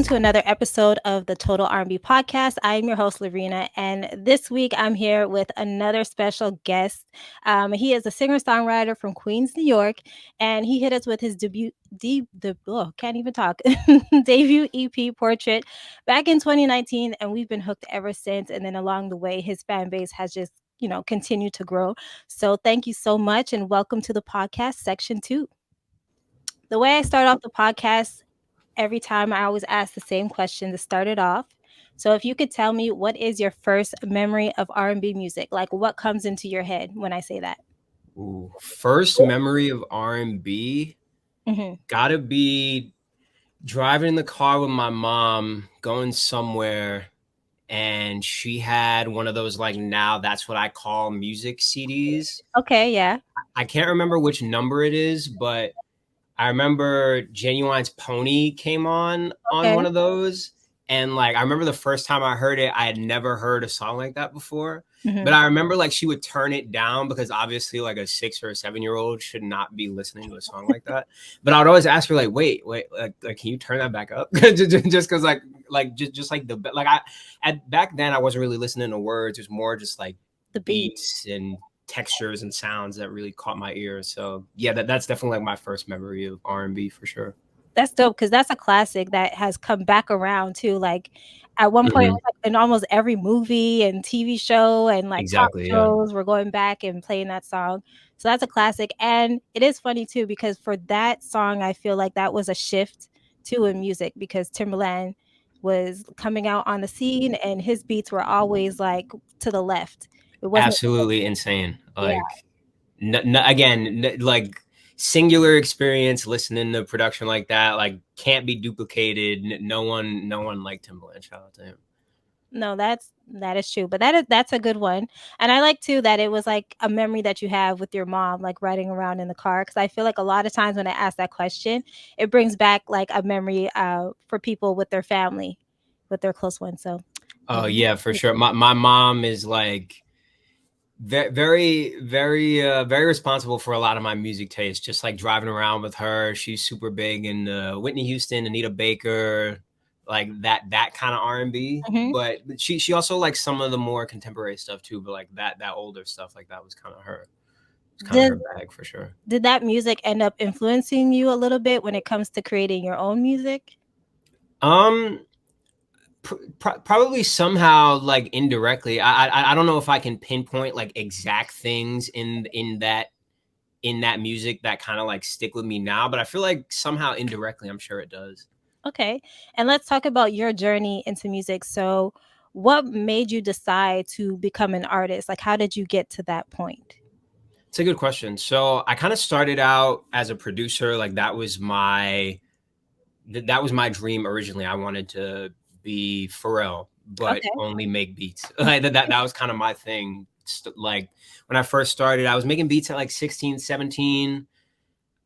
to another episode of the Total R&B Podcast. I am your host, Lavina, and this week I'm here with another special guest. He is a singer-songwriter from Queens, New York, and he hit us with his can't even talk, debut EP, Portrait, back in 2019, and we've been hooked ever since. And then along the way, his fan base has just continued to grow. So thank you so much, and welcome to the podcast, Section 2. The way I start off the podcast every time, I always ask the same question to start it off. So if you could tell me, what is your first memory of R&B music? Like, what comes into your head when I say that? Ooh, first memory of R&B Hmm. gotta be driving in the car with my mom, going somewhere, and she had one of those like now that's what I call music CDs. Okay, yeah. I can't remember which number it is, but I remember Genuine's Pony came on Okay. one of those. And like I remember the first time I heard it, I had never heard a song like that before. But Hmm. I remember like she would turn it down because obviously like a 6 or a 7 year old should not be listening to a song like that. But I would always ask her like, wait, like can you turn that back up? Just because just like the like I at back then I wasn't really listening to words. It was more just like The beat. beats and textures and sounds that really caught my ear. So yeah, that's definitely like my first memory of R&B for sure. That's dope because that's a classic that has come back around too. Like at one point, it Mhm. was like in almost every movie and TV show and like talk Exactly, yeah. shows, we're going back and playing that song. So that's a classic. And it is funny too because for that song, I feel like that was a shift too in music because Timberland was coming out on the scene and his beats were always like to the left. It wasn't, Absolutely insane. yeah. Like like singular experience listening to production like that, like can't be duplicated. No one liked Timbaland. Shout out to him. No, that is true, but that's a good one, and I like too that it was like a memory that you have with your mom, like riding around in the car. Because I feel like a lot of times when I ask that question, it brings back like a memory for people with their family, with their close ones. So, Oh yeah. yeah, for sure. My mom is like very responsible for a lot of my music taste. Just like driving around with her, she's super big in Whitney Houston, Anita Baker, like that kind of R&B. Mhm. But she also likes some of the more contemporary stuff too. But like that older stuff, like that was kind of her. It's kind of Did her bag for sure. did that music end up influencing you a little bit when it comes to creating your own music? Um, probably somehow like indirectly. I don't know if I can pinpoint like exact things in that music that kind of like stick with me now, but I feel like somehow indirectly I'm sure it does. Okay, and let's talk about your journey into music. So, what made you decide to become an artist? Like, how did you get to that point? It's a good question. So I kind of started out as a producer. Like that was my dream originally. I wanted to be Pharrell, but Okay. only make beats. Like that was kind of my thing. Like when I first started, I was making beats at like 16, 17.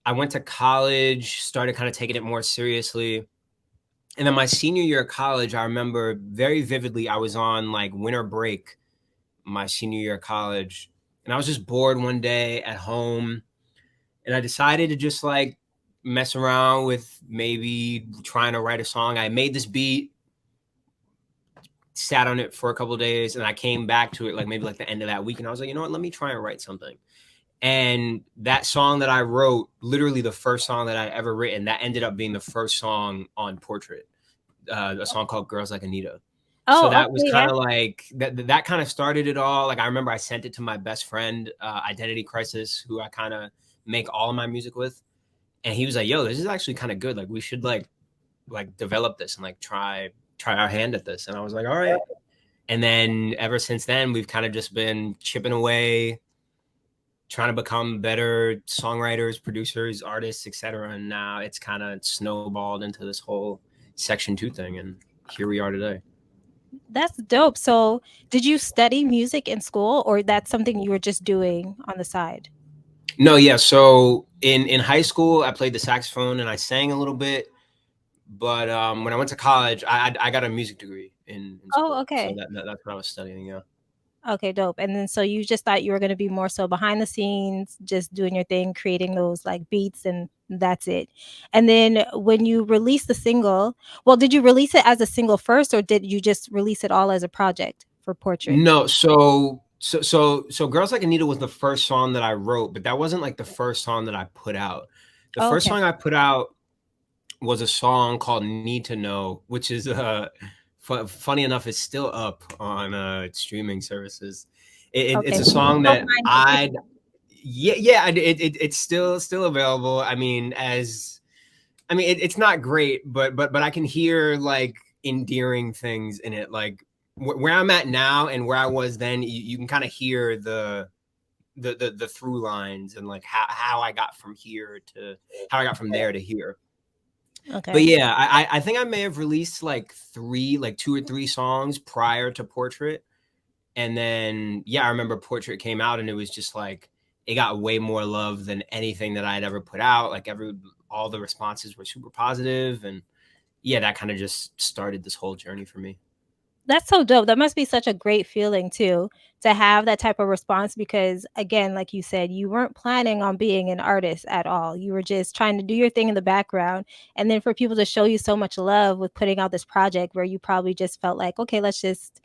I went to college, started kind of taking it more seriously. And then my senior year of college, I remember very vividly, I was on like winter break my senior year of college. And I was just bored one day at home. And I decided to just like mess around with maybe trying to write a song. I made this beat, sat on it for a couple of days, and I came back to it like maybe like the end of that week. And I was like, you know what, let me try and write something. And that song that I wrote, literally the first song that I ever written, that ended up being the first song on Portrait, a song called Girls Like Anita. So Oh, that was okay, yeah. kind of like that kind of started it all. Like I remember I sent it to my best friend, Identity Crisis, who I kind of make all of my music with. And he was like, yo, this is actually kind of good. Like we should like develop this and like try our hand at this. And I was like, all right. And then ever since then, we've kind of just been chipping away, trying to become better songwriters, producers, artists, etc. And now it's kind of snowballed into this whole Section 2 thing. And here we are today. That's dope. So, did you study music in school or that's something you were just doing on the side? No, yeah. So in high school, I played the saxophone and I sang a little bit. But when I went to college, I got a music degree in Oh, school. So okay. that's what I was studying. Yeah. Okay, dope. And then so you just thought you were gonna be more so behind the scenes, just doing your thing, creating those like beats and that's it. And then when you release the single, well, did you release it as a single first or did you just release it all as a project for Portrait? No, so Girls Like a Needle was the first song that I wrote, but that wasn't like the first song that I put out. The Oh, first okay. song I put out was a song called Need to Know, which is funny enough, it's still up on streaming services. Okay. It's a So you song don't that mind the yeah, it's still available. I mean, it's not great, but I can hear like endearing things in it. Like where I'm at now and where I was then, you can kind of hear the through lines and like how I got from here to how I got from there to here. But Okay. yeah, I think I may have released like like 2 or 3 songs prior to Portrait, and then yeah, I remember Portrait came out and it was just like it got way more love than anything that I had ever put out. Like all the responses were super positive, and yeah, that kind of just started this whole journey for me. That's so dope. That must be such a great feeling too, to have that type of response because again, like you said, you weren't planning on being an artist at all. You were just trying to do your thing in the background. And then for people to show you so much love with putting out this project where you probably just felt like, okay, let's just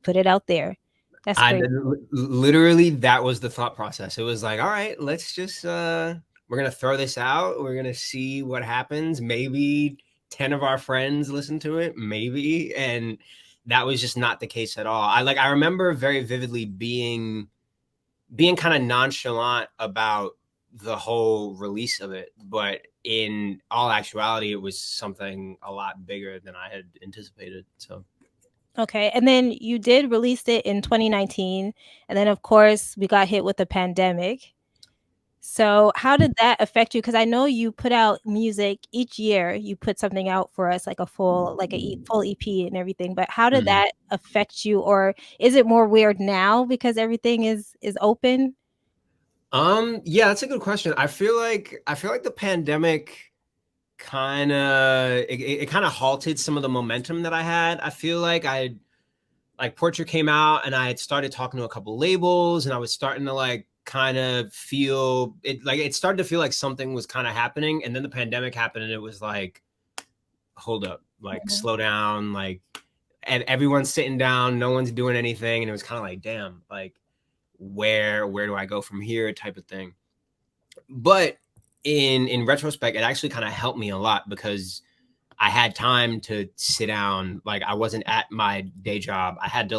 put it out there. That's great. Literally that was the thought process. It was like, all right, let's just we're gonna throw this out. We're gonna see what happens. Maybe 10 of our friends listen to it, maybe. And that was just not the case at all. I remember very vividly being kind of nonchalant about the whole release of it, but in all actuality, it was something a lot bigger than I had anticipated. So Okay. And then you did release it in 2019. And then of course we got hit with the pandemic. So, how did that affect you? Because I know you put out music each year, you put something out for us, like a full like full EP and everything, but how did mhm. that affect you? Or is it more weird now because everything is open? Yeah, that's a good question. I feel like the pandemic it kind of halted some of the momentum that I had. I feel like Portrait came out and I had started talking to a couple labels and I was starting to like kind of feel it, like it started to feel like something was kind of happening, and then the pandemic happened and it was like, hold up, like Mhm. slow down, like and everyone's sitting down, no one's doing anything, and it was kind of like, damn, like where do I go from here type of thing. But in retrospect, it actually kind of helped me a lot because I had time to sit down. Like I wasn't at my day job. I had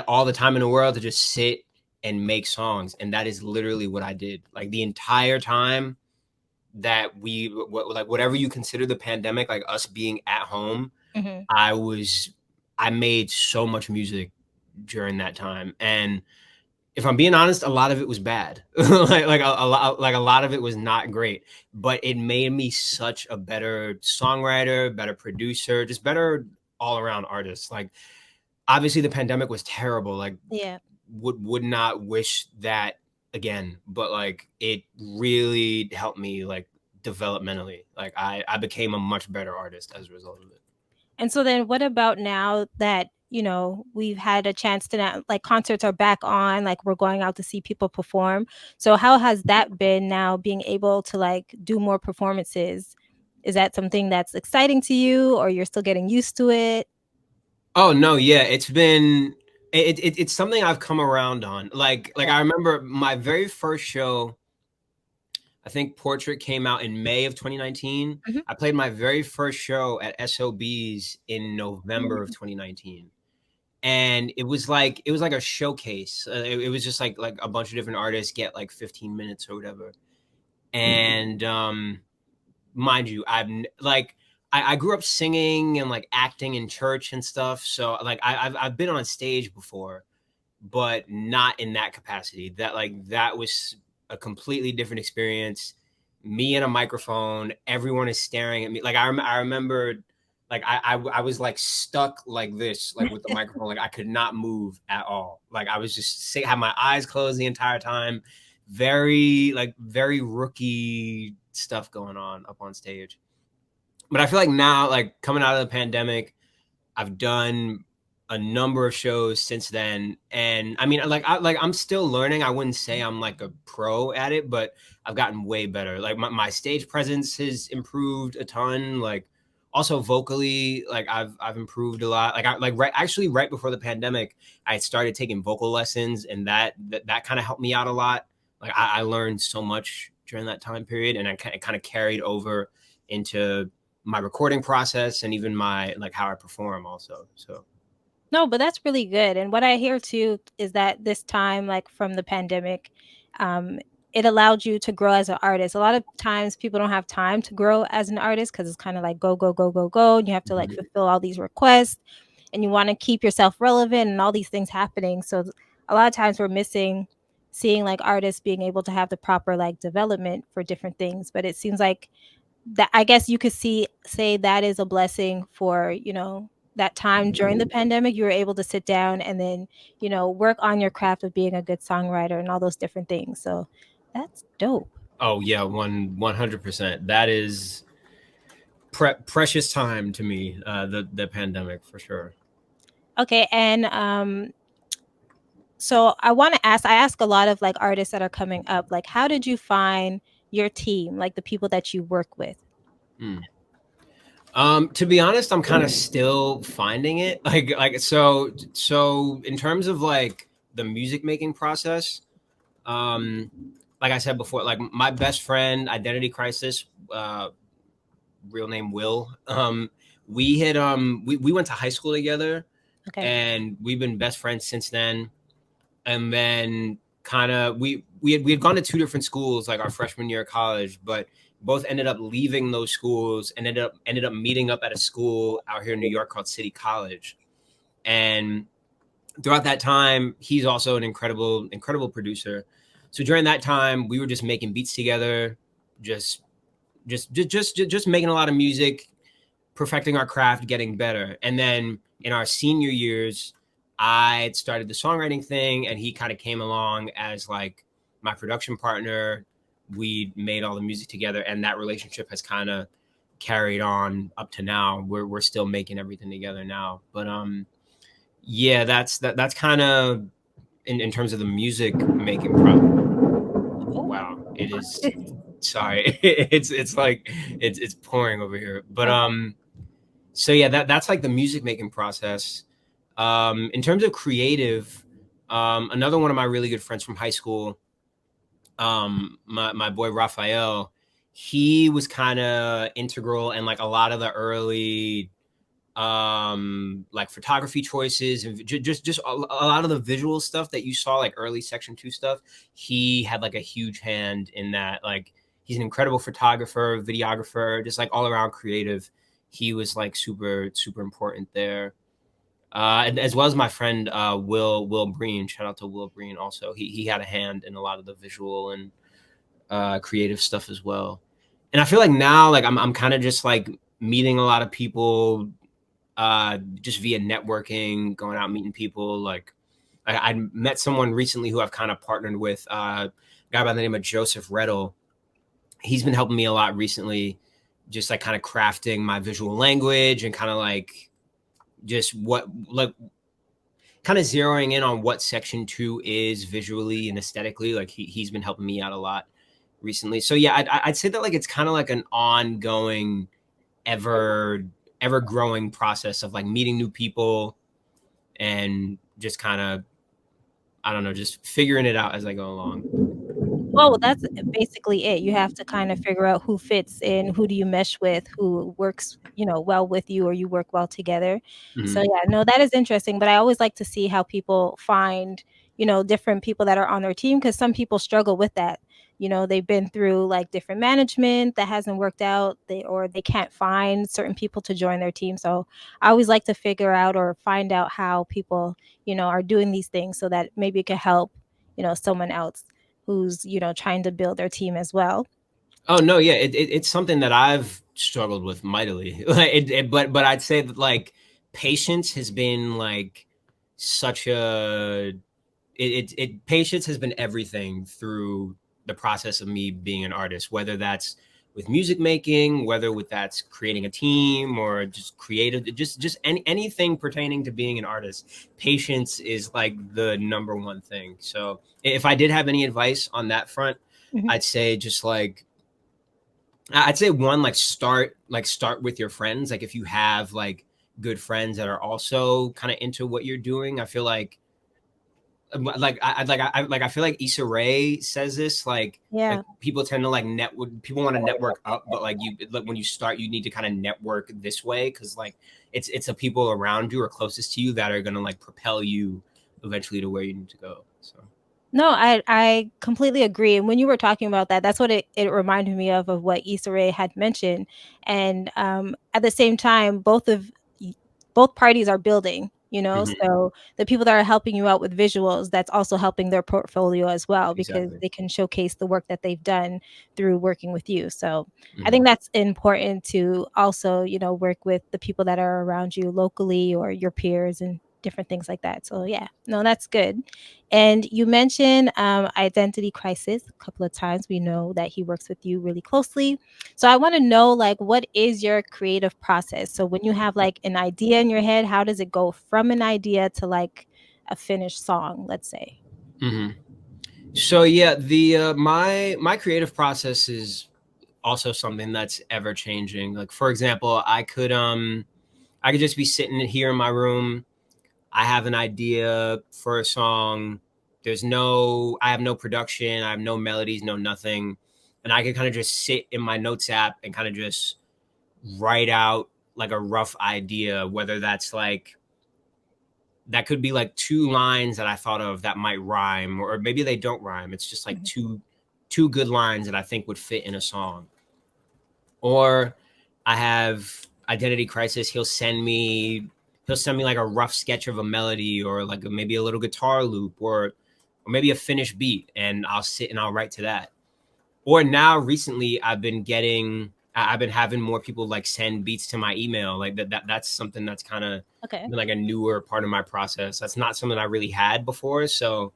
all the time in the world to just sit and make songs, and that is literally what I did. Like the entire time that like whatever you consider the pandemic, like us being at home, Mhm. I was I made so much music during that time, and if I'm being honest, a lot of it was bad. Like a lot of it was not great, but it made me such a better songwriter, better producer, just better all around artist. Like obviously the pandemic was terrible. Like Yeah. would not wish that again, but like it really helped me like developmentally. Like I became a much better artist as a result of it. And so then what about now that, we've had a chance to now like concerts are back on, like we're going out to see people perform. So how has that been now being able to like do more performances? Is that something that's exciting to you or you're still getting used to it? Oh no, yeah, it's something I've come around on. Like Yeah. I remember my very first show. I think Portrait came out in May of 2019. Mhm. I played my very first show at SOB's in November of 2019, and it was like a showcase. It was just like a bunch of different artists get like 15 minutes or whatever. And mind you, I grew up singing and like acting in church and stuff. So like I've been on stage before, but not in that capacity. That was a completely different experience. Me and a microphone, everyone is staring at me. Like I remember, like I was like stuck like this, like with the microphone, like I could not move at all. Like I was just had my eyes closed the entire time. Very rookie stuff going on up on stage. But I feel like now, like coming out of the pandemic, I've done a number of shows since then, and I mean, I'm still learning. I wouldn't say I'm like a pro at it, but I've gotten way better. Like my stage presence has improved a ton. Like also vocally, like I've improved a lot. Like I like right actually right before the pandemic, I started taking vocal lessons, and that kind of helped me out a lot. Like I learned so much during that time period, and it kind of carried over into my recording process and even my like how I perform also. So No, but that's really good. And what I hear too is that this time, like from the pandemic, um, it allowed you to grow as an artist. A lot of times people don't have time to grow as an artist because it's kind of like go, go, go, go, go. And you have to like mhm. fulfill all these requests and you want to keep yourself relevant and all these things happening. So a lot of times we're missing seeing like artists being able to have the proper like development for different things. But it seems like that I guess you could say that is a blessing for, that time during the pandemic, you were able to sit down and then, work on your craft of being a good songwriter and all those different things. So that's dope. Oh yeah, 100%. That is precious time to me. The pandemic for sure. Okay, and so I ask a lot of like artists that are coming up, like how did you find your team, like the people that you work with? Mm. To be honest, I'm kind of still finding it. So in terms of like the music making process, um, like I said before, like my best friend, Identity Crisis, real name Will. We went to high school together, Okay. and we've been best friends since then. And then kind of we had gone to two different schools like our freshman year of college, but both ended up leaving those schools and ended up meeting up at a school out here in New York called City College. And throughout that time, he's also an incredible producer. So during that time, we were just making beats together, just just making a lot of music, perfecting our craft, getting better. And then in our senior years, I started the songwriting thing, and he kind of came along as like my production partner. We made all the music together, and that relationship has kind of carried on up to now. We're still making everything together now. But yeah, that's kind of in terms of the music making Oh, wow, it is. Sorry, it's like it's pouring over here. But okay. so yeah, that's like the music making process. In terms of creative, another one of my really good friends from high school, my boy Raphael, he was kind of integral in like a lot of the early like photography choices and just a lot of the visual stuff that you saw like early Section 2 stuff. He had like a huge hand in that. Like he's an incredible photographer, videographer, just like all around creative. He was like super important there. And as well as my friend Will Breen. Shout out to Will Breen also. He had a hand in a lot of the visual and creative stuff as well. And I feel like now like I'm kind of just like meeting a lot of people just via networking, going out meeting people. Like I met someone recently who I've kind of partnered with, a guy by the name of Joseph Reddle. He's been helping me a lot recently, just like kind of crafting my visual language and kind of like just what like kind of zeroing in on what Section 2 is visually and aesthetically. Like he's been helping me out a lot recently. So yeah, I'd say that like it's kind of like an ongoing, ever ever growing process of like meeting new people and just kind of I don't know, just figuring it out as I go along. Well, that's basically it. You have to kind of figure out who fits in, who do you mesh with, who works, well with you or you work well together. So Mhm. yeah, no, that is interesting, but I always like to see how people find, different people that are on their team because some people struggle with that. They've been through like different management that hasn't worked out, they can't find certain people to join their team. So I always like to figure out or find out how people, are doing these things so that maybe it could help, someone else who's, trying to build their team as well. Oh no, yeah, it's something that I've struggled with mightily. Like, but I'd say that like patience has been like such a patience has been everything through the process of me being an artist. Whether that's with music making, whether with that's creating a team or just creative, just anything pertaining to being an artist. Patience is like the number one thing. So if I did have any advice on that front, Mhm. I'd say just like I'd say one, like start with your friends. Like if you have like good friends that are also kind of into what you're doing, I feel like I feel like Issa Rae says this like Yeah. people tend to like network, people want to network up, but like you like when you start you need to kind of network this way because like it's the people around you or closest to you that are gonna like propel you eventually to where you need to go. So No, I completely agree, and when you were talking about that, that's what it reminded me of what Issa Rae had mentioned, and, at the same time, both parties are building, mhm, so the people that are helping you out with visuals, that's also helping their portfolio as well because exactly. they can showcase the work that they've done through working with you, so I Hmm. think that's important to also, work with the people that are around you locally or your peers and different things like that, so yeah, no, that's good. And you mentioned identity crisis a couple of times. We know that he works with you really closely. So I want to know, like, what is your creative process? So when you have like an idea in your head, how does it go from an idea to like a finished song, let's say? Hmm. So yeah, the my creative process is also something that's ever changing. Like for example, I could just be sitting here in my room. I have an idea for a song. I have no production, I have no melodies, no nothing. And I could kind of just sit in my notes app and kind of just write out like a rough idea, whether that's like, that could be like two lines that I thought of that might rhyme, or maybe they don't rhyme. It's just like Mhm. two good lines that I think would fit in a song. Or I have identity crisis. He'll send me like a rough sketch of a melody or like maybe a little guitar loop or maybe a finished beat, and I'll sit and I'll write to that. Or now recently I've been having more people like send beats to my email. Like that's something that's kind of Okay. been like a newer part of my process. That's not something I really had before. So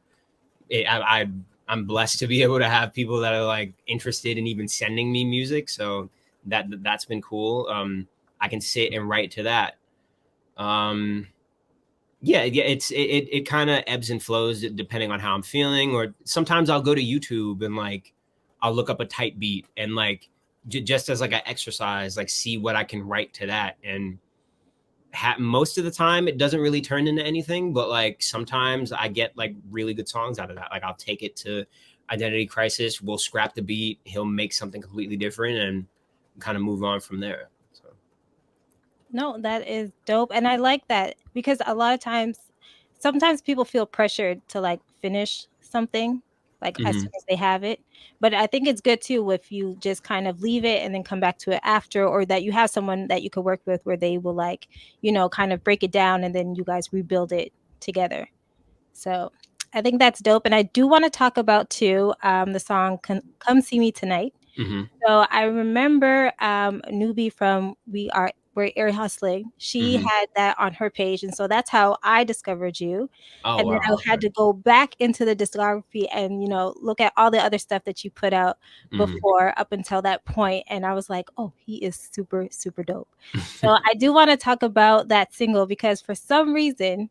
I'm blessed to be able to have people that are like interested in even sending me music. So that's been cool. I can sit and write to that. Um, yeah, it kind of ebbs and flows depending on how I'm feeling. Or sometimes I'll go to YouTube and like I'll look up a tight beat and like just as like an exercise, like see what I can write to that. And most of the time it doesn't really turn into anything, but like sometimes I get like really good songs out of that. Like I'll take it to identity crisis, we'll scrap the beat, he'll make something completely different, and kind of move on from there. So No, that is dope, and I like that because a lot of times sometimes people feel pressured to, like, finish something, like, as hmm. soon as they have it, but I think it's good too if you just kind of leave it and then come back to it after, or that you have someone that you could work with where they will, like, kind of break it down and then you guys rebuild it together. So, I think that's dope, and I do wanna talk about too, the song "Come See Me Tonight." Hmm. So I remember a newbie from we're Air Hustling. She Hmm. had that on her page, and so that's how I discovered you. Oh And then wow, I had okay. to go back into the discography and look at all the other stuff that you put out Hmm. before up until that point, and I was like, oh, he is super super dope. So I do want to talk about that single because for some reason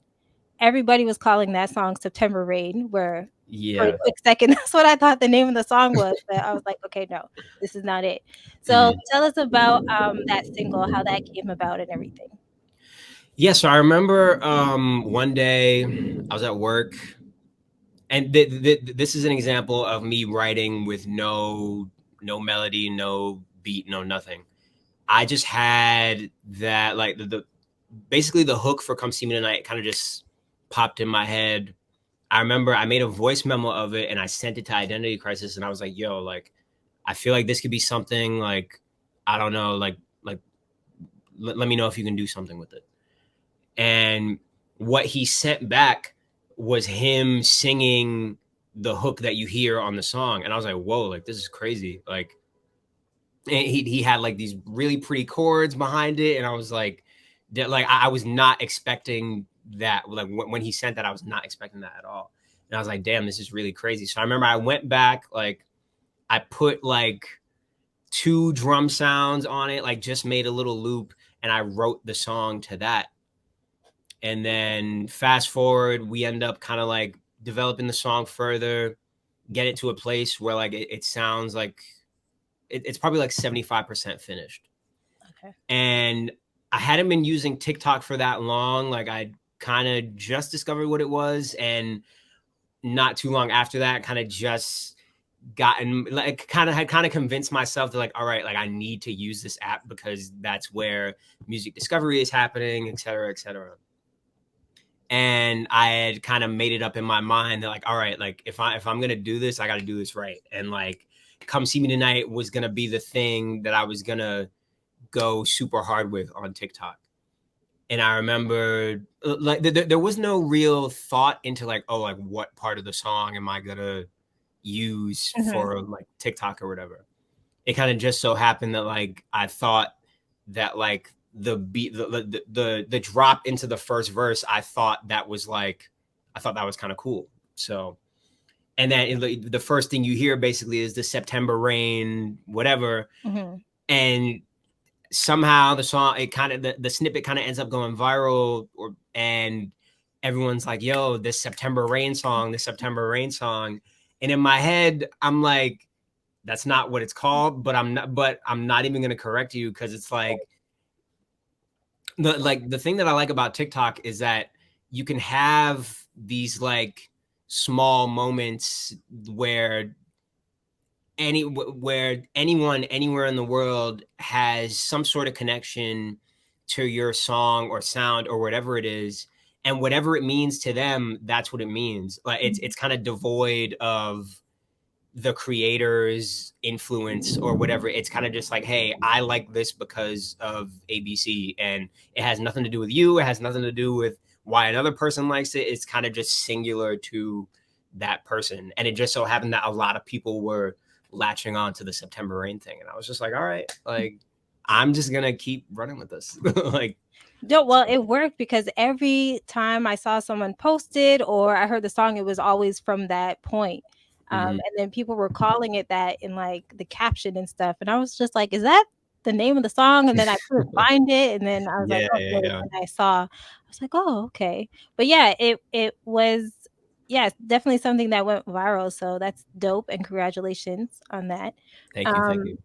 everybody was calling that song September Rain, where for a Yeah. quick second, that's what I thought the name of the song was, but I was like, "Okay, no, this is not it." So, Hmm. tell us about, that single, how that came about and everything. Yeah, so I remember one day I was at work, and this is an example of me writing with no melody, no beat, no nothing. I just had that like the basically the hook for "Come See Me Tonight" kind of just popped in my head. I remember I made a voice memo of it and I sent it to Identity Crisis, and I was like, "Yo, like I feel like this could be something like I don't know, like let me know if you can do something with it." And what he sent back was him singing the hook that you hear on the song, and I was like, "Whoa, like this is crazy!" Like and he had like these really pretty chords behind it, and I was like, like I was not expecting that. Like when he sent that, I was not expecting that at all, and I was like, "Damn, this is really crazy." So I remember I went back, like I put like 2 drum sounds on it, like just made a little loop, and I wrote the song to that. And then fast forward, we end up kind of like developing the song further, get it to a place where like it sounds like it's probably like 75% finished. Okay. And I hadn't been using TikTok for that long. Like I kind of just discovered what it was, and not too long after that, kind of just gotten like kind of convinced myself that like, all right, like I need to use this app because that's where music discovery is happening, et cetera, et cetera. And I had kind of made it up in my mind that like, all right, like if I'm gonna do this, I got to do this right. And like, Come See Me Tonight was gonna be the thing that I was gonna go super hard with on TikTok. And I remember like there was no real thought into like, oh, like what part of the song am I gonna use Mm-hmm. for like TikTok or whatever. It kind of just so happened that like I thought that like the beat the drop into the first verse, I thought that was kind of cool. So and then the first thing you hear basically is the September rain, whatever. Mm-hmm. And somehow the song, it kind of the snippet kind of ends up going viral, and everyone's like, yo, this September rain song, this September rain song. And in my head, I'm like, that's not what it's called, but I'm not even gonna correct you, because it's like the thing that I like about TikTok is that you can have these like small moments where where anyone anywhere in the world has some sort of connection to your song or sound or whatever it is, and whatever it means to them, that's what it means. Like it's kind of devoid of the creator's influence or whatever. It's kind of just like, hey, I like this because of ABC, and it has nothing to do with you, it has nothing to do with why another person likes it. It's kind of just singular to that person. And it just so happened that a lot of people were latching on to the September rain thing, and I was just like, all right, like I'm just gonna keep running with this. Like, No, well, so. it worked because every time I saw someone posted or I heard the song, it was always from that point. Mhm. And then people were calling it that in like the caption and stuff. And I was just like, is that the name of the song? And then I couldn't find it. And then I was like, Yeah, yeah, okay. yeah. And I was like, oh, okay. But yeah, it was, yeah, definitely something that went viral. So that's dope. And congratulations on that. Thank you, thank Um, you.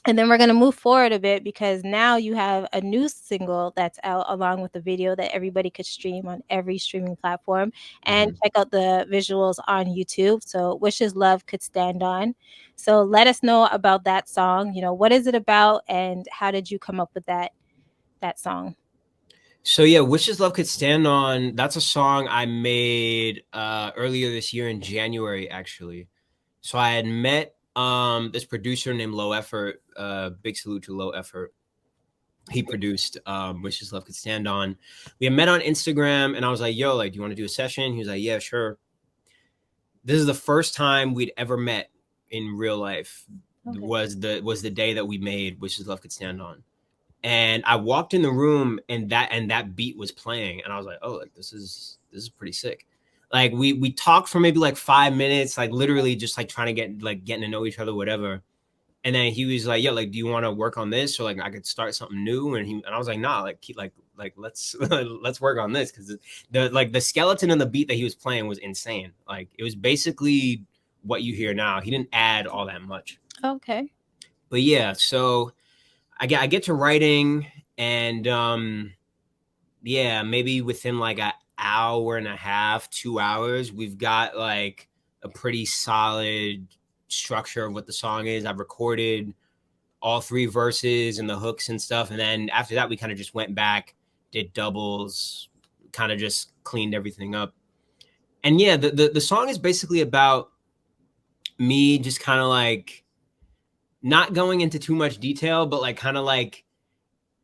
and then we're going to move forward a bit because now you have a new single that's out along with the video that everybody could stream on every streaming platform and Mhm. check out the visuals on YouTube. So Wishes Love Could Stand On. So let us know about that song. You know, what is it about and how did you come up with that song? So yeah, Wishes Love Could Stand On, that's a song I made earlier this year in January, actually. So I had met this producer named Low Effort, big salute to Low Effort. He produced Wishes Love Could Stand On. We had met on Instagram, and I was like, yo, like, do you want to do a session? He was like, yeah, sure. This is the first time we'd ever met in real life. Okay. Was the day that we made Wishes Love Could Stand On. And I walked in the room, and that beat was playing, and I was like, oh, like this is pretty sick. Like we talked for maybe like 5 minutes, like literally just like trying to getting to know each other, whatever. And then he was like, "Yo, like, do you want to work on this, or like I could start something new?" And I was like, "Nah, like keep like let's let's work on this," because the skeleton and the beat that he was playing was insane. Like it was basically what you hear now. He didn't add all that much, Okay. but yeah. So I get to writing, and yeah, maybe within like an hour and a half, 2 hours, we've got like a pretty solid structure of what the song is. I've recorded all 3 verses and the hooks and stuff, and then after that, we kind of just went back, did doubles, kind of just cleaned everything up. And yeah, the song is basically about me just kind of like not going into too much detail, but like kind of like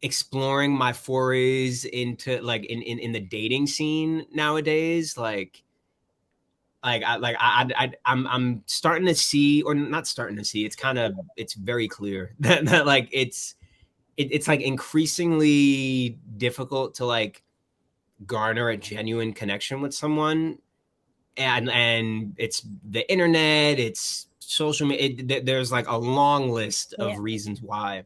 exploring my forays into like in the dating scene nowadays. I'm starting to see, or not starting to see, it's very clear that like it's like increasingly difficult to like garner a genuine connection with someone. And it's the internet, it's social media. There's like a long list Yeah. of reasons why,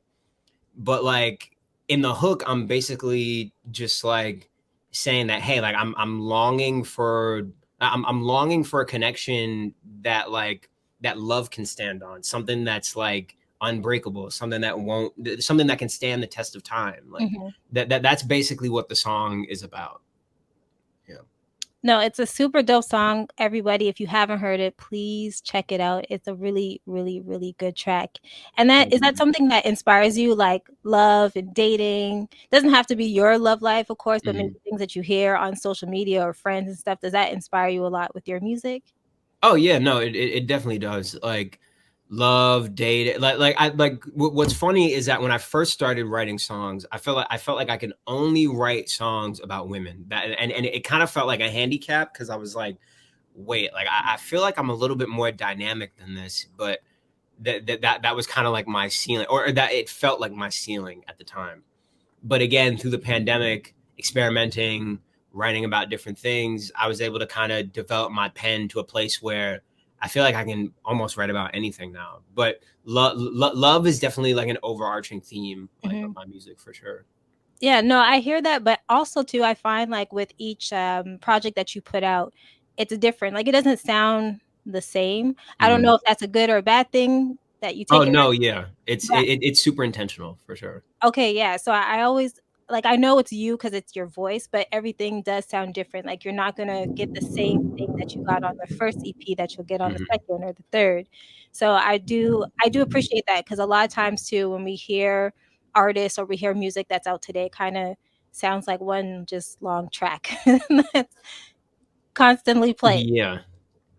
but like in the hook, I'm basically just like saying that, hey, like I'm longing for a connection that like that love can stand on, something that's like unbreakable, something that can stand the test of time. Like Hmm. that's basically what the song is about. Yeah. No, it's a super dope song. Everybody, if you haven't heard it, please check it out. It's a really, really, really good track. And that Thank is that you. something that inspires you, like love and dating? Doesn't have to be your love life, of course, but maybe Mhm. things that you hear on social media or friends and stuff. Does that inspire you a lot with your music? Oh yeah, no, it definitely does. Like love, date, what's funny is that when I first started writing songs, I felt like I could only write songs about women. That and it kind of felt like a handicap because I was like, wait, like I feel like I'm a little bit more dynamic than this, but that was kind of like my ceiling, or that it felt like my ceiling at the time. But again, through the pandemic, experimenting, writing about different things, I was able to kind of develop my pen to a place where I feel like I can almost write about anything now. But love is definitely like an overarching theme, like of Mhm. my music for sure. Yeah, no, I hear that, but also too, I find like with each project that you put out, it's different. Like it doesn't sound the same. I don't know Mhm. if that's a good or a bad thing that you Oh take it. no, yeah, But it's super intentional for sure. okay, yeah. So I always like I know it's you because it's your voice, but everything does sound different. Like you're not gonna get the same thing that you got on the first EP that you'll get on the Mhm. second or the third. So I do appreciate that because a lot of times too, when we hear artists or we hear music that's out today, kind of sounds like one just long track that's constantly playing. Yeah.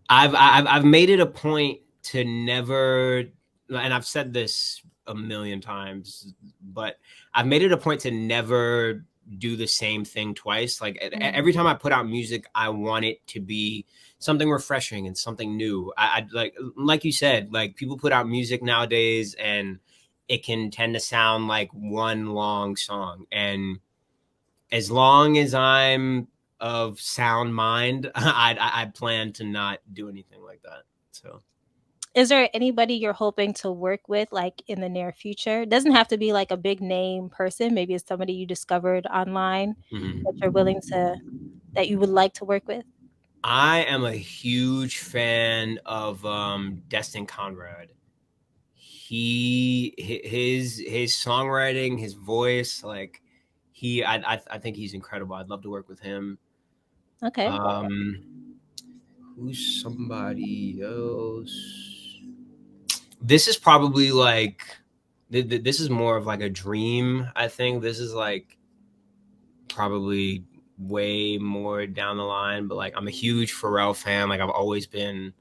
I've made it a point to never, and I've said this a million times, but I've made it a point to never do the same thing twice. Like Mhm. every time I put out music, I want it to be something refreshing and something new. I like you said, like people put out music nowadays and it can tend to sound like one long song. And as long as I'm of sound mind, I plan to not do anything like that. So, Is there anybody you're hoping to work with like in the near future? It doesn't have to be like a big name person. Maybe it's somebody you discovered online that mhm. you're willing to that you would like to work with. I am a huge fan of Destin Conrad. His songwriting, his voice, like I think he's incredible. I'd love to work with him. Okay. Um, who's somebody else? This is probably like this is more of like a dream. I think this is like probably way more down the line, but like I'm a huge Pharrell fan. Like I've always been.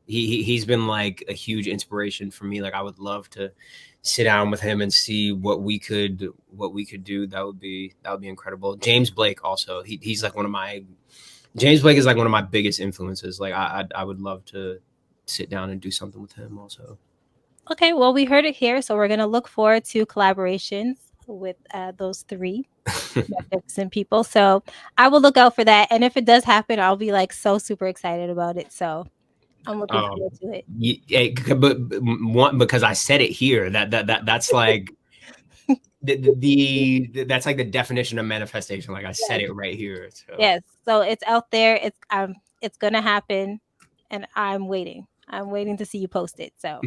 He's been like a huge inspiration for me. Like I would love to sit down with him and see what we could do. That would be incredible. James Blake also. He's like one of my James Blake is like one of my biggest influences. Like I would love to sit down and do something with him also. Okay. Well, we heard it here, so we're gonna look forward to collaborations with those three magnificent people. So I will look out for that, and if it does happen, I'll be like so super excited about it. So I'm looking um, forward to it. but one because I said it here. That's like that's like the definition of manifestation. Like I said Yes. it right here. So. Yes. So it's out there. It's gonna happen, and I'm waiting. I'm waiting to see you post it. So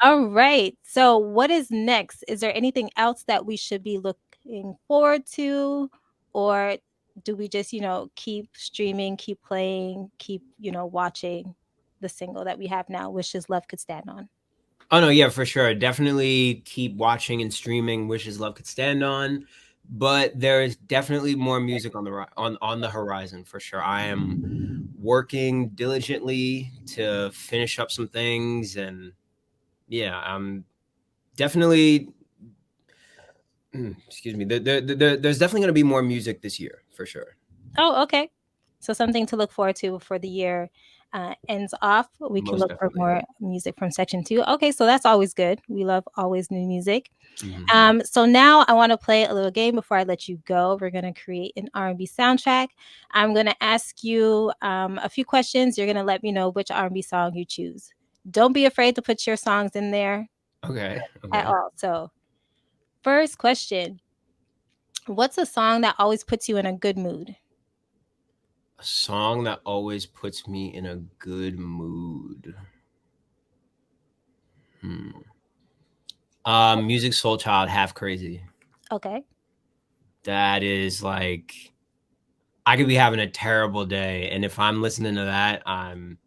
all right. So what is next? Is there anything else that we should be looking forward to, or do we just keep streaming, keep playing, keep watching the single that we have now, "Wishes Love Could Stand On"? Oh no, yeah, for sure. Definitely keep watching and streaming Wishes Love Could Stand On. But there is definitely more music on on the horizon for sure. I am working diligently to finish up some things, and yeah, I'm definitely excuse me. There's definitely going to be more music this year for sure. Oh, okay. So something to look forward to before the year ends off. We can Most look for definitely. more music from Section 2. Okay, so that's always good. We love always new music. Mhm. So now I want to play a little game before I let you go. We're gonna create an R&B soundtrack. I'm gonna ask you a few questions. You're gonna let me know which R&B song you choose. Don't be afraid to put your songs in there Okay. at Okay. all. So, first question, what's a song that always puts you in a good mood? A song that always puts me in a good mood. Hmm. Music Soul Child, Half Crazy. Okay. That is like I could be having a terrible day, and if I'm listening to that, I'm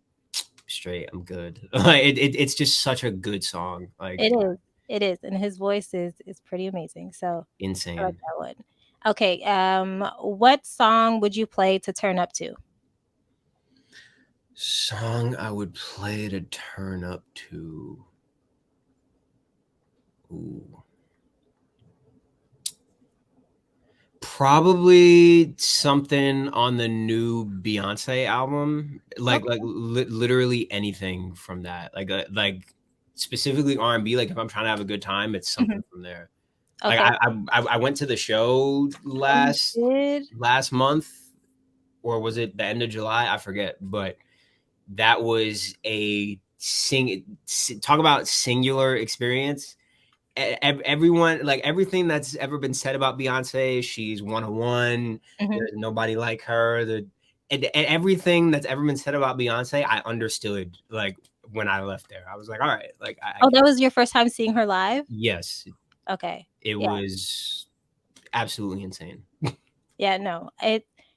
straight. I'm good. Like it's just such a good song. It Like is. It is. And his voice is pretty amazing. So, I like insane. that one. Okay, what song would you play to turn up to? Song I would play to turn up to. Ooh. Probably something on the new Beyonce album, Okay. literally anything from that, like specifically R&B. Like if I'm trying to have a good time, it's Mhm. something from there. Like Okay. I went to the show Oh, you did? last month, or was it the end of July? I forget, but that was a talk about singular experience. Everyone, like everything that's ever been said about Beyonce, she's 101. Mhm. There's nobody like her. And everything that's ever been said about Beyonce, I understood. Like when I left there, I was like, all right, like I Oh, get that it. was your first time seeing her live? Yes, Okay. it Yeah. was absolutely insane. Yeah, no.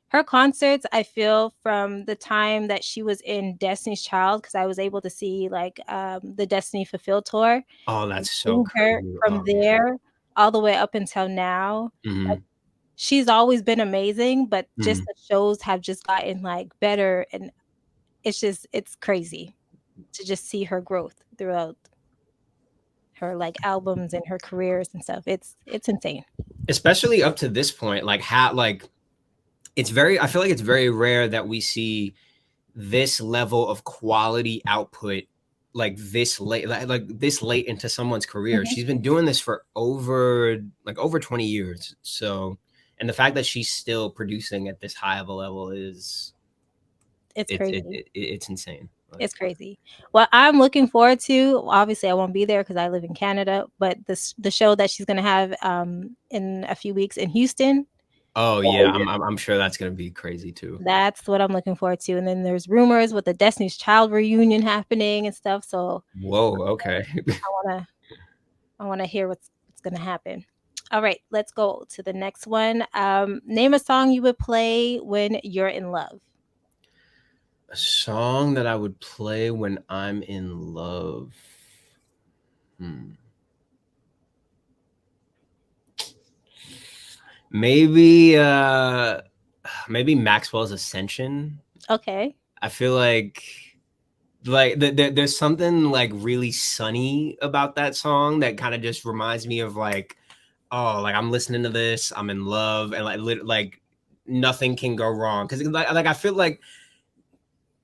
Her concerts, I feel from the time that she was in Destiny's Child, because I was able to see like the Destiny Fulfilled tour, Oh, and that's so seeing her crazy. from Oh man. there all the way up until now, like Hmm. she's always been amazing, but just Hmm. the shows have just gotten like better, and it's crazy to just see her growth throughout her like albums and her careers and stuff. It's insane. Especially up to this point, like how like it's very. I feel like it's very rare that we see this level of quality output like this late into someone's career. Mhm. She's been doing this for over 20 years. So and the fact that she's still producing at this high of a level is It's crazy. it's insane. Like It's crazy. What I'm looking forward to, obviously I won't be there because I live in Canada, but the show that she's gonna have in a few weeks in Houston, oh yeah, I'm sure that's gonna be crazy too. that's what I'm looking forward to. And then there's rumors with the Destiny's Child reunion happening and stuff. So Whoa, okay. I wanna I wanna hear what's gonna happen. All right, let's go to the next one. Name a song you would play when you're in love. A song that I would play when I'm in love. Hmm. Maybe maybe Maxwell's Ascension. Okay. I feel like there's something like really sunny about that song that kind of just reminds me of like, oh, like I'm listening to this, I'm in love, and like nothing can go wrong. Because like I feel like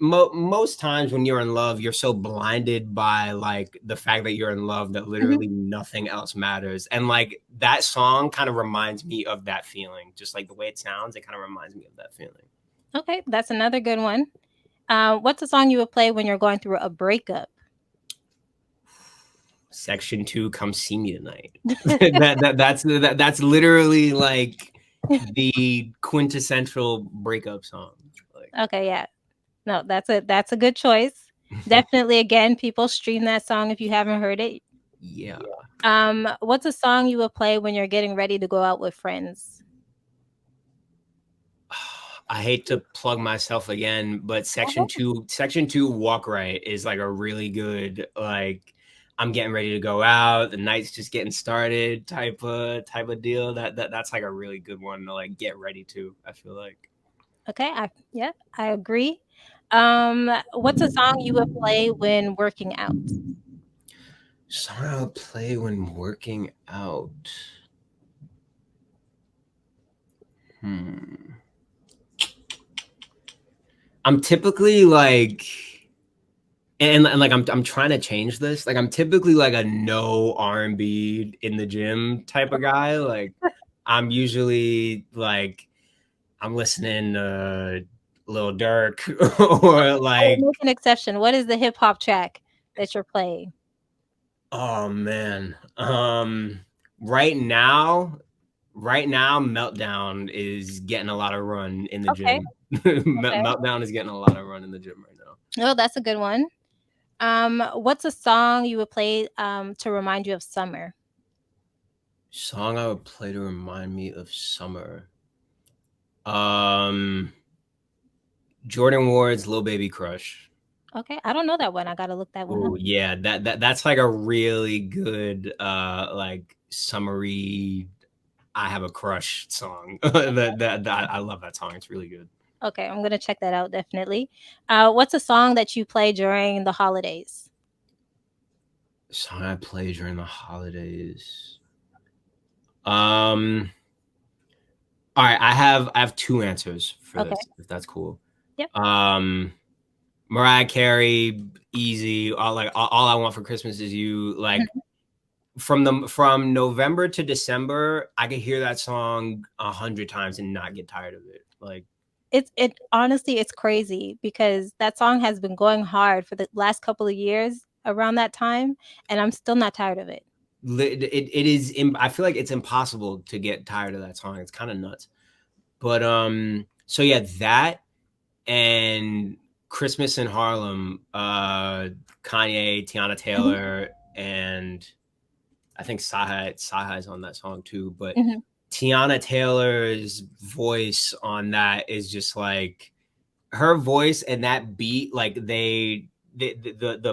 most times when you're in love, you're so blinded by like the fact that you're in love that Mhm. literally nothing else matters. And like that song kind of reminds me of that feeling. Just like the way it sounds, it kind of reminds me of that feeling. Okay, that's another good one. What's a song you would play when you're going through a breakup? Section 2, come see me tonight. That's literally like the quintessential breakup song. Like, Okay, yeah. No, that's a good choice. Definitely, again, people stream that song if you haven't heard it. yeah. What's a song you would play when you're getting ready to go out with friends? I hate to plug myself again, but section 2 walk right is like a really good like I'm getting ready to go out, the night's just getting started type of deal. That's like a really good one to like get ready to, I feel like. Okay, yeah, I agree. What's a song you would play when working out? Song I'll play when working out. Hmm. I'm typically like and like I'm trying to change this. Like I'm typically like a no R&B in the gym type of guy. Like I'm usually like I'm listening to Lil Durk or I will like make an exception. What is the hip hop track? that you're playing? Oh man. Right now, right now, Meltdown is getting a lot of run in the Okay, gym. okay. Meltdown is getting a lot of run in the gym right now. Oh, that's a good one. What's a song you would play to remind you of summer? Song I would play to remind me of summer. Um, Jordan Ward's "Lil Baby Crush." Okay, I don't know that one. I gotta look that one up. Oh yeah, that's like a really good like summery I have a crush song. That I love that song. It's really good. Okay, I'm gonna check that out definitely. What's a song that you play during the holidays? Song I play during the holidays. Um all right, I have two answers for Okay. this, if that's cool. Yep. Um Mariah Carey, easy. All I want for Christmas is you. Like Mhm. from November to December, I could hear that song 100 times and not get tired of it. Like It honestly it's crazy because that song has been going hard for the last couple of years around that time, and I'm still not tired of it. it is. I feel like it's impossible to get tired of that song. It's kind of nuts. But so yeah, that and Christmas in Harlem, Kanye, Tiana Mhm, Taylor, and I think Sahai's on that song too. But mhm. Tiana Taylor's voice on that is just like her voice and that beat, like the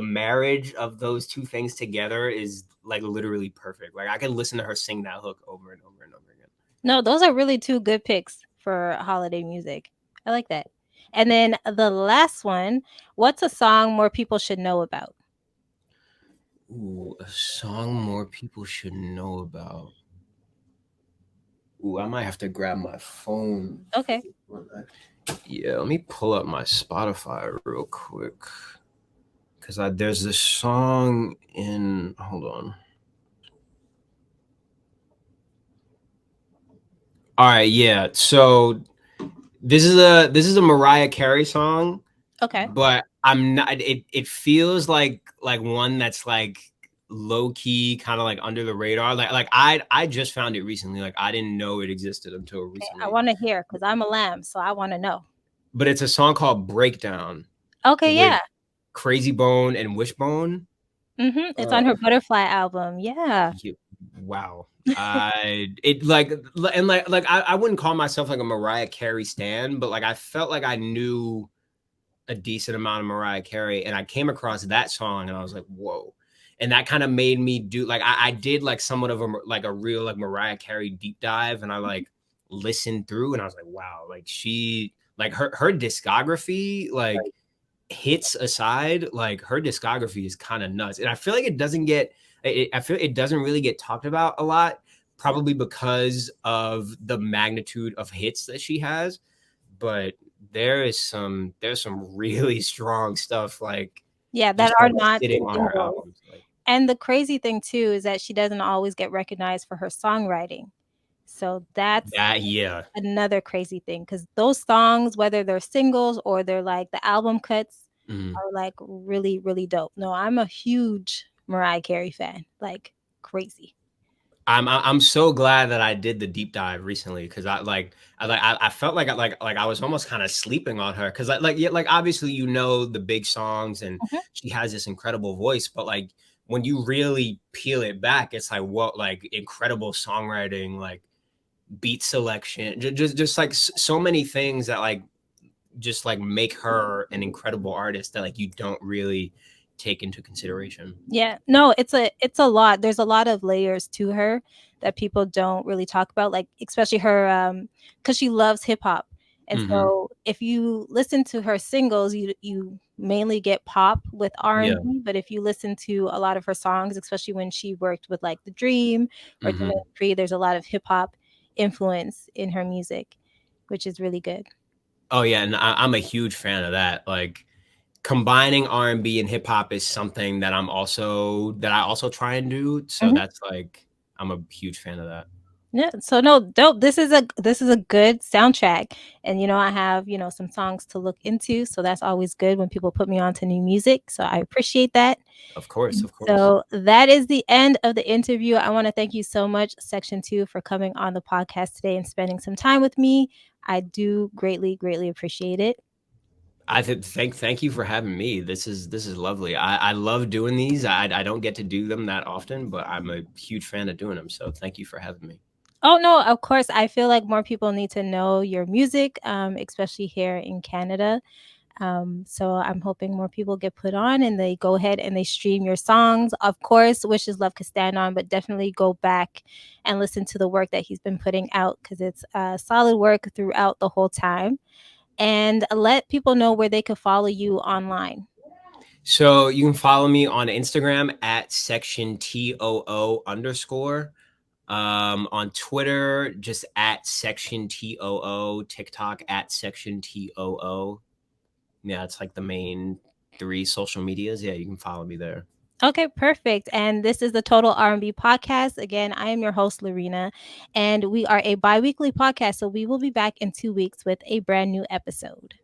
marriage of those two things together is like literally perfect. Like I could listen to her sing that hook over and over and over again. No, those are really 2 good picks for holiday music. I like that. And then the last one, what's a song more people should know about? Ooh, a song more people should know about. Ooh, I might have to grab my phone. Okay. Yeah, let me pull up my Spotify real quick because I there's this song in. Hold on. All right, yeah. So this is a Mariah Carey song, Okay. but I'm not. It feels like one that's like low key, kind of like under the radar. Like I just found it recently. Like I didn't know it existed until Okay, I recently. wanna hear because 'cause I'm a lamb, so I wanna know. But it's a song called Breakdown Okay, with yeah. Crazy Bone and Wishbone. Mhm, it's on Uh, her Butterfly album, yeah. you, wow. I it like and I wouldn't call myself like a Mariah Carey stan, but like I felt like I knew a decent amount of Mariah Carey, and I came across that song, and I was like, "Whoa!" And that kind of made me do like I did like somewhat of a real like Mariah Carey deep dive, and I like listened through, and I was like, "Wow!" Like she like her discography, like hits aside, like her discography is kind of nuts, and I feel like it doesn't get. I feel it doesn't really get talked about a lot, probably because of the magnitude of hits that she has, but there's some really strong stuff like Yeah, that just are like not sitting on her singles. albums. Like And the crazy thing too is that she doesn't always get recognized for her songwriting. So that's that, yeah. another crazy thing because those songs, whether they're singles or they're like the album cuts, Mhm. are like really, really dope. No, I'm a huge Mariah Carey fan, like crazy. I'm so glad that I did the deep dive recently because I felt like I was almost kind of sleeping on her because yeah, like obviously the big songs and Mhm. she has this incredible voice, but like when you really peel it back, it's like what like incredible songwriting, like beat selection, just like so many things that like just like make her an incredible artist that like you don't really take into consideration. Yeah, no, it's a lot. There's a lot of layers to her that people don't really talk about, like, especially her, because she loves hip hop, and Hmm. so if you listen to her singles, you mainly get pop with Yeah. R&B, but if you listen to a lot of her songs, especially when she worked with, like, The Dream or Hmm. Jermaine Dupri, there's a lot of hip hop influence in her music, which is really good. Oh yeah, and I'm a huge fan of that. Like combining R&B and hip hop is something that I also try and do. So Mhm. that's like I'm a huge fan of that. Yeah, so no, dope. This is a good soundtrack. And I have, some songs to look into, so that's always good when people put me on to new music. So I appreciate that. Of course, And of course. so that is the end of the interview. I want to thank you so much, Section 2, for coming on the podcast today and spending some time with me. I do greatly, greatly appreciate it. Thank you for having me. This is lovely. I love doing these. I don't get to do them that often, but I'm a huge fan of doing them. So thank you for having me. Oh no, of course. I feel like more people need to know your music, especially here in Canada. So I'm hoping more people get put on and they go ahead and they stream your songs. Of course, Wishes Love Could Stand On, but definitely go back and listen to the work that he's been putting out because it's solid work throughout the whole time. And let people know where they could follow you online. So you can follow me on Instagram at sectiontoo underscore. On Twitter, just at sectiontoo. TikTok at sectiontoo. Yeah, it's like the main three social medias. Yeah, you can follow me there. Okay, perfect. And this is the Total R&B podcast. Again, I am your host, Lorena, and we are a bi weekly podcast. So we will be back in 2 weeks with a brand new episode.